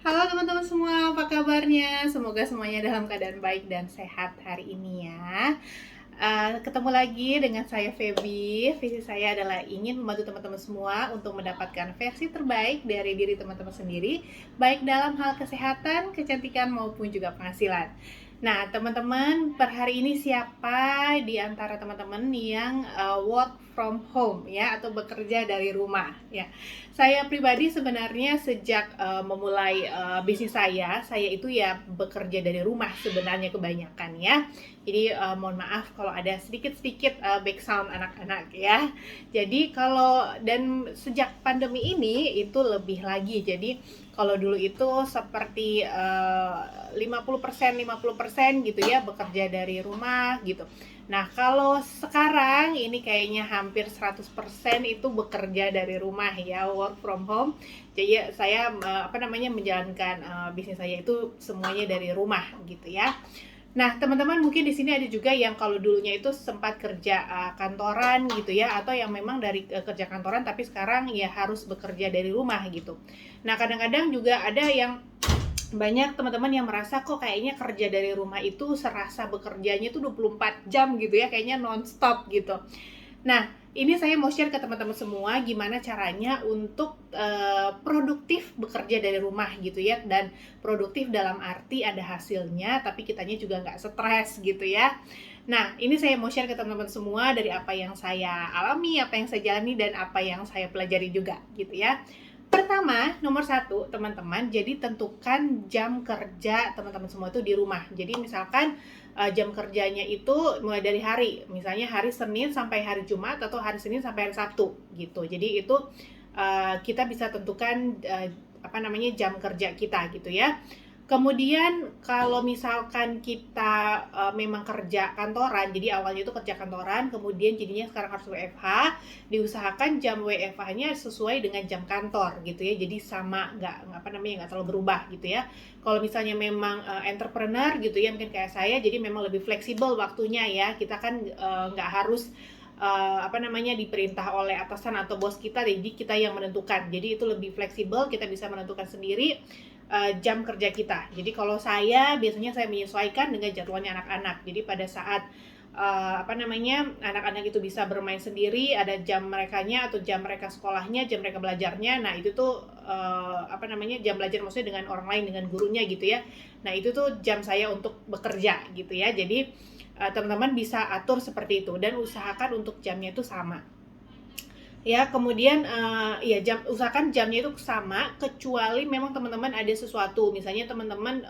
Halo teman-teman semua, apa kabarnya? Semoga semuanya dalam keadaan baik dan sehat hari ini ya. Ketemu lagi dengan saya Feby. Visi saya adalah ingin membantu teman-teman semua untuk mendapatkan versi terbaik dari diri teman-teman sendiri, baik dalam hal kesehatan, kecantikan maupun juga penghasilan. Nah, teman-teman, per hari ini siapa di antara teman-teman yang work from home ya atau bekerja dari rumah ya? Saya pribadi sebenarnya sejak memulai bisnis saya itu ya bekerja dari rumah sebenarnya kebanyakan ya. Jadi mohon maaf kalau ada sedikit-sedikit background anak-anak ya. Jadi dan sejak pandemi ini itu lebih lagi. Jadi kalau dulu itu seperti 50% 50% gitu ya bekerja dari rumah gitu. Nah, kalau sekarang ini kayaknya hampir 100% itu bekerja dari rumah ya, work from home. Jadi saya menjalankan bisnis saya itu semuanya dari rumah gitu ya. Nah, teman-teman mungkin di sini ada juga yang kalau dulunya itu sempat kerja kantoran gitu ya, atau yang memang dari kerja kantoran tapi sekarang ya harus bekerja dari rumah gitu. Nah, kadang-kadang juga ada yang banyak teman-teman yang merasa kok kayaknya kerja dari rumah itu serasa bekerjanya itu 24 jam gitu ya, kayaknya non-stop gitu. Nah, ini saya mau share ke teman-teman semua gimana caranya untuk produktif bekerja dari rumah gitu ya, dan produktif dalam arti ada hasilnya tapi kitanya juga nggak stres gitu ya. Nah, ini saya mau share ke teman-teman semua dari apa yang saya alami, apa yang saya jalani, dan apa yang saya pelajari juga gitu ya. Pertama, nomor satu, teman-teman, jadi tentukan jam kerja teman-teman semua itu di rumah. Jadi misalkan jam kerjanya itu mulai dari misalnya hari Senin sampai hari Jumat atau hari Senin sampai hari Sabtu gitu. Jadi itu kita bisa tentukan jam kerja kita gitu ya. Kemudian kalau misalkan kita memang kerja kantoran, jadi awalnya itu kerja kantoran, kemudian jadinya sekarang harus WFH, diusahakan jam WFH-nya sesuai dengan jam kantor gitu ya, jadi sama, nggak terlalu berubah gitu ya. Kalau misalnya memang entrepreneur gitu ya, mungkin kayak saya, jadi memang lebih fleksibel waktunya ya, kita kan nggak harus diperintah oleh atasan atau bos kita, jadi kita yang menentukan, jadi itu lebih fleksibel, kita bisa menentukan sendiri jam kerja kita. Jadi kalau saya biasanya saya menyesuaikan dengan jadwalnya anak-anak. Jadi pada saat anak-anak itu bisa bermain sendiri, ada jam merekanya atau jam mereka sekolahnya, jam mereka belajarnya. Nah, itu tuh jam belajar maksudnya dengan orang lain, dengan gurunya gitu ya. Nah, itu tuh jam saya untuk bekerja gitu ya. Jadi teman-teman bisa atur seperti itu dan usahakan untuk jamnya itu sama. Ya, kemudian usahakan jamnya itu sama, kecuali memang teman-teman ada sesuatu, misalnya teman-teman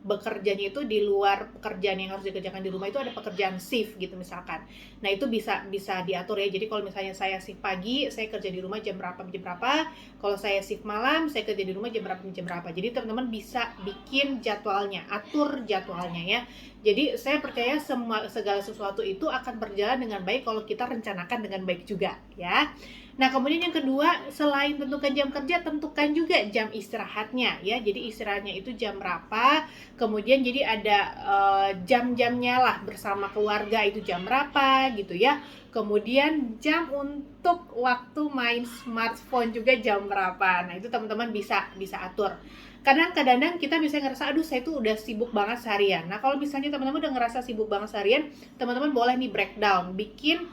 bekerjanya itu di luar pekerjaan yang harus dikerjakan di rumah, itu ada pekerjaan shift gitu misalkan. Nah, itu bisa bisa diatur ya. Jadi kalau misalnya saya shift pagi, saya kerja di rumah jam berapa jam berapa. Kalau saya shift malam, saya kerja di rumah jam berapa jam berapa. Jadi teman-teman bisa bikin jadwalnya, atur jadwalnya ya. Jadi saya percaya segala sesuatu itu akan berjalan dengan baik kalau kita rencanakan dengan baik juga ya. Nah, kemudian yang kedua, selain tentukan jam kerja, tentukan juga jam istirahatnya ya. Jadi istirahatnya itu jam berapa, kemudian jadi ada jam-jamnya lah bersama keluarga itu jam berapa gitu ya. Kemudian jam untuk waktu main smartphone juga jam berapa. Nah, itu teman-teman bisa bisa atur. Kadang-kadang kita bisa ngerasa, aduh saya tuh udah sibuk banget seharian. Nah, kalau misalnya teman-teman udah ngerasa sibuk banget seharian, teman-teman boleh nih breakdown, bikin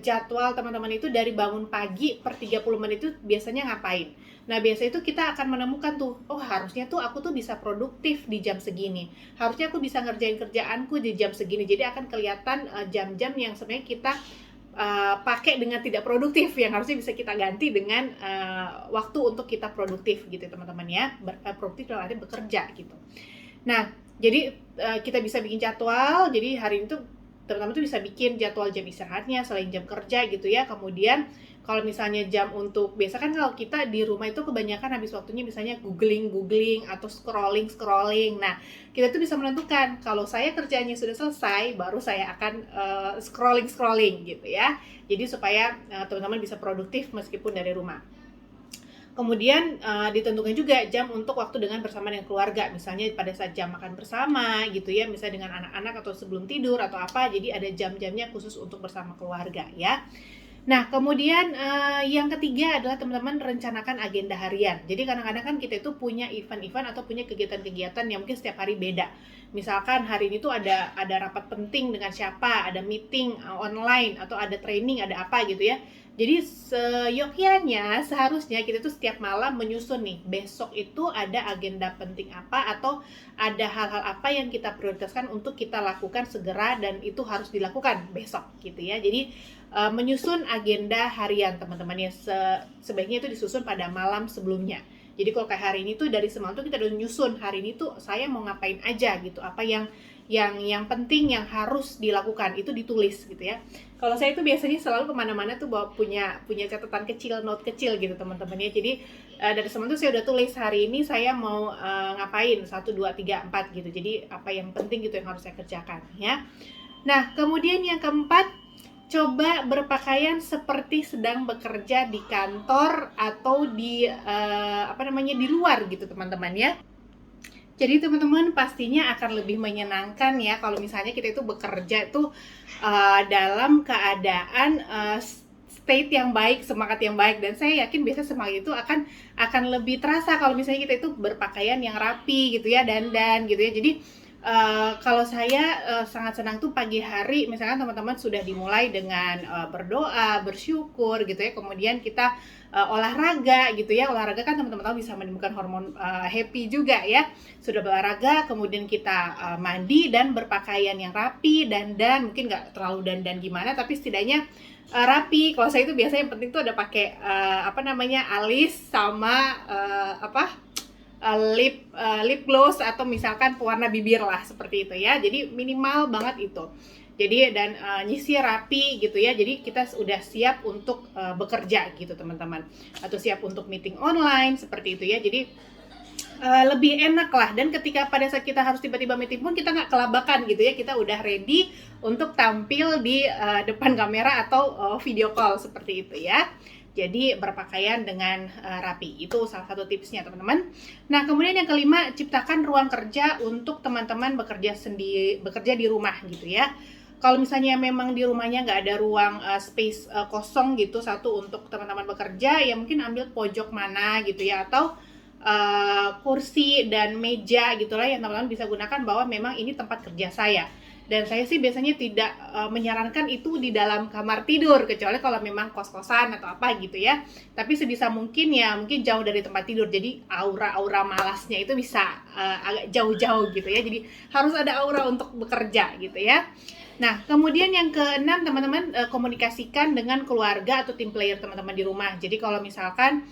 jadwal teman-teman itu dari bangun pagi per 30 menit itu biasanya ngapain. Nah, biasa itu kita akan menemukan tuh, oh harusnya tuh aku tuh bisa produktif di jam segini. Harusnya aku bisa ngerjain kerjaanku di jam segini. Jadi akan kelihatan jam-jam yang sebenarnya kita pakai dengan tidak produktif, yang harusnya bisa kita ganti dengan waktu untuk kita produktif gitu teman-teman ya. Produktif dalam arti bekerja gitu. Nah, jadi kita bisa bikin jadwal, jadi hari ini tuh teman-teman tuh bisa bikin jadwal jam istirahatnya selain jam kerja gitu ya. Kemudian kalau misalnya jam untuk, biasa kan kalau kita di rumah itu kebanyakan habis waktunya misalnya googling atau scrolling. Nah, kita tuh bisa menentukan kalau saya kerjanya sudah selesai, baru saya akan scrolling gitu ya. Jadi supaya teman-teman bisa produktif meskipun dari rumah. Kemudian ditentukan juga jam untuk waktu bersama dengan keluarga, misalnya pada saat jam makan bersama gitu ya, misalnya dengan anak-anak atau sebelum tidur atau apa, jadi ada jam-jamnya khusus untuk bersama keluarga ya. Nah, kemudian yang ketiga adalah teman-teman rencanakan agenda harian. Jadi kadang-kadang kan kita itu punya event-event atau punya kegiatan-kegiatan yang mungkin setiap hari beda. Misalkan hari ini tuh ada rapat penting dengan siapa, ada meeting online atau ada training, ada apa gitu ya. Jadi seyogyanya seharusnya kita tuh setiap malam menyusun nih, besok itu ada agenda penting apa atau ada hal-hal apa yang kita prioritaskan untuk kita lakukan segera dan itu harus dilakukan besok gitu ya. Jadi menyusun agenda harian teman-teman ya, sebaiknya itu disusun pada malam sebelumnya. Jadi kalau kayak hari ini tuh dari semalam tuh kita udah nyusun hari ini tuh saya mau ngapain aja gitu, apa yang penting yang harus dilakukan itu ditulis gitu ya. Kalau saya itu biasanya selalu kemana-mana tuh bawa punya catatan kecil, note kecil gitu teman-teman ya. Jadi dari semalam tuh saya udah tulis hari ini saya mau ngapain 1, 2, 3, 4 gitu. Jadi apa yang penting gitu yang harus saya kerjakan ya. Nah kemudian yang keempat, coba berpakaian seperti sedang bekerja di kantor atau di di luar gitu teman-teman ya. Jadi teman-teman pastinya akan lebih menyenangkan ya kalau misalnya kita itu bekerja itu dalam keadaan state yang baik, semangat yang baik, dan saya yakin biasanya semangat itu akan lebih terasa kalau misalnya kita itu berpakaian yang rapi gitu ya, dandan gitu ya. Jadi kalau saya sangat senang tuh pagi hari misalkan teman-teman sudah dimulai dengan berdoa, bersyukur gitu ya, kemudian kita olahraga gitu ya. Olahraga kan teman-teman tahu bisa menimbulkan hormon happy juga ya. Sudah berolahraga, kemudian kita mandi dan berpakaian yang rapi, dandan, mungkin nggak terlalu dandan gimana, tapi setidaknya rapi. Kalau saya itu biasanya yang penting tuh ada pakai alis sama lip gloss atau misalkan pewarna bibir lah seperti itu ya. Jadi minimal banget itu. Jadi dan nyisir rapi gitu ya. Jadi kita udah siap untuk bekerja gitu teman-teman. Atau siap untuk meeting online seperti itu ya. Jadi lebih enak lah, dan ketika pada saat kita harus tiba-tiba meeting pun kita nggak kelabakan gitu ya, kita udah ready untuk tampil di depan kamera atau video call seperti itu ya. Jadi berpakaian dengan rapi, itu salah satu tipsnya teman-teman. Nah kemudian yang kelima, ciptakan ruang kerja untuk teman-teman bekerja di rumah gitu ya. Kalau misalnya memang di rumahnya nggak ada ruang space kosong gitu, satu untuk teman-teman bekerja, ya mungkin ambil pojok mana gitu ya, atau kursi dan meja gitulah yang teman-teman bisa gunakan bahwa memang ini tempat kerja saya. Dan saya sih biasanya tidak menyarankan itu di dalam kamar tidur, kecuali kalau memang kos-kosan atau apa gitu ya. Tapi sebisa mungkin ya mungkin jauh dari tempat tidur, jadi aura-aura malasnya itu bisa agak jauh-jauh gitu ya. Jadi harus ada aura untuk bekerja gitu ya. Nah, kemudian yang keenam teman-teman, komunikasikan dengan keluarga atau tim player teman-teman di rumah. Jadi kalau misalkan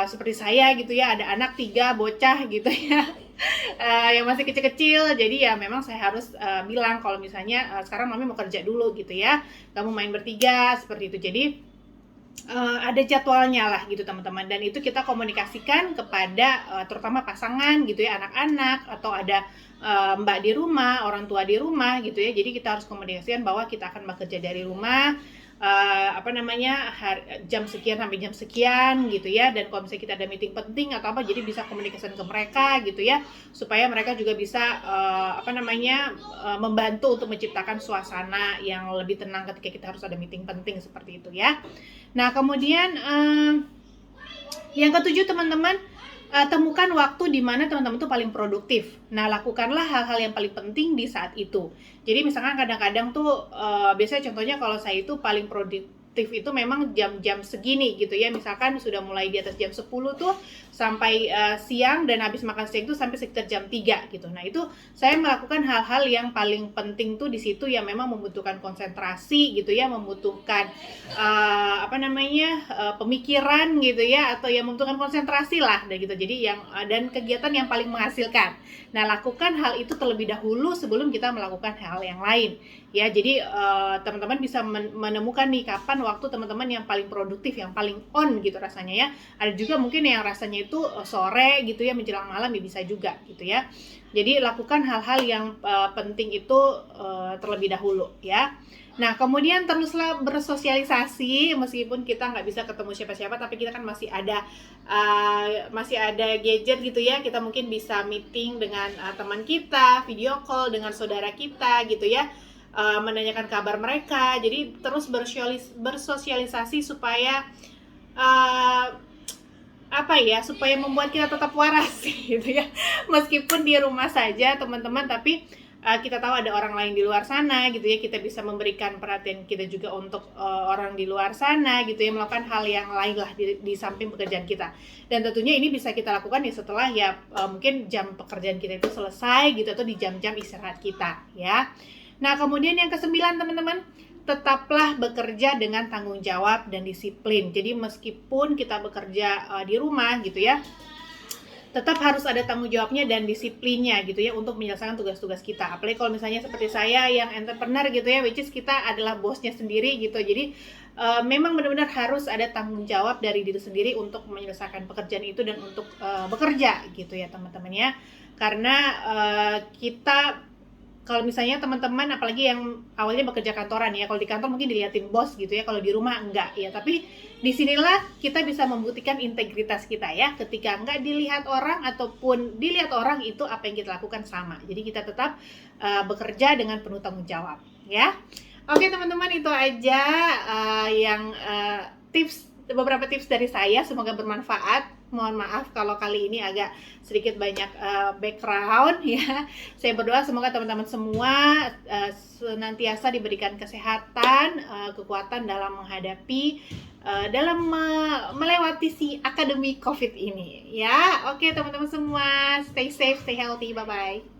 seperti saya gitu ya, ada anak 3 bocah gitu ya, yang masih kecil-kecil, jadi ya memang saya harus bilang kalau misalnya sekarang mami mau kerja dulu gitu ya, kamu main bertiga seperti itu. Jadi ada jadwalnya lah gitu teman-teman, dan itu kita komunikasikan kepada terutama pasangan gitu ya, anak-anak atau ada mbak di rumah, orang tua di rumah gitu ya. Jadi kita harus komunikasikan bahwa kita akan bekerja dari rumah jam sekian sampai jam sekian gitu ya, dan kalau misalnya kita ada meeting penting atau apa, jadi bisa komunikasikan ke mereka gitu ya, supaya mereka juga bisa membantu untuk menciptakan suasana yang lebih tenang ketika kita harus ada meeting penting seperti itu ya. Nah kemudian yang ketujuh teman-teman, temukan waktu di mana teman-teman tuh paling produktif. Nah, lakukanlah hal-hal yang paling penting di saat itu. Jadi misalkan kadang-kadang tuh biasanya contohnya kalau saya itu paling produktif itu memang jam-jam segini gitu ya. Misalkan sudah mulai di atas jam 10 tuh sampai siang, dan habis makan siang itu sampai sekitar jam 3 gitu. Nah, itu saya melakukan hal-hal yang paling penting tuh di situ yang memang membutuhkan konsentrasi gitu ya, membutuhkan pemikiran gitu ya, atau yang membutuhkan konsentrasi lah gitu. Jadi dan kegiatan yang paling menghasilkan. Nah, lakukan hal itu terlebih dahulu sebelum kita melakukan hal yang lain. Ya, jadi teman-teman bisa menemukan nih kapan waktu teman-teman yang paling produktif, yang paling on gitu rasanya ya. Ada juga mungkin yang rasanya itu sore gitu ya, menjelang malam ya bisa juga gitu ya. Jadi lakukan hal-hal yang penting itu terlebih dahulu ya. Nah, kemudian teruslah bersosialisasi, meskipun kita nggak bisa ketemu siapa-siapa, tapi kita kan masih ada gadget gitu ya. Kita mungkin bisa meeting dengan teman kita, video call dengan saudara kita gitu ya. menanyakan kabar mereka. Jadi terus bersosialisasi supaya uh, supaya membuat kita tetap waras gitu ya. Meskipun di rumah saja teman-teman, tapi kita tahu ada orang lain di luar sana gitu ya, kita bisa memberikan perhatian kita juga untuk orang di luar sana gitu ya, melakukan hal yang lain lah di samping pekerjaan kita. Dan tentunya ini bisa kita lakukan ya setelah ya mungkin jam pekerjaan kita itu selesai gitu, atau di jam-jam istirahat kita ya. Nah, kemudian yang ke-9 teman-teman, tetaplah bekerja dengan tanggung jawab dan disiplin. Jadi meskipun kita bekerja di rumah gitu ya, tetap harus ada tanggung jawabnya dan disiplinnya gitu ya untuk menyelesaikan tugas-tugas kita. Apalagi kalau misalnya seperti saya yang entrepreneur gitu ya, which is kita adalah bosnya sendiri gitu. Jadi memang benar-benar harus ada tanggung jawab dari diri sendiri untuk menyelesaikan pekerjaan itu dan untuk bekerja gitu ya teman-teman ya. Karena kita, kalau misalnya teman-teman apalagi yang awalnya bekerja kantoran ya, kalau di kantor mungkin dilihatin bos gitu ya, kalau di rumah enggak ya. Tapi disinilah kita bisa membuktikan integritas kita ya, ketika enggak dilihat orang ataupun dilihat orang, itu apa yang kita lakukan sama. Jadi kita tetap bekerja dengan penuh tanggung jawab ya. Oke teman-teman, itu aja yang beberapa tips dari saya, semoga bermanfaat. Mohon maaf kalau kali ini agak sedikit banyak background ya. Saya berdoa semoga teman-teman semua senantiasa diberikan kesehatan, kekuatan dalam menghadapi dalam melewati si akademi COVID ini ya. Oke teman-teman semua, stay safe, stay healthy, bye bye.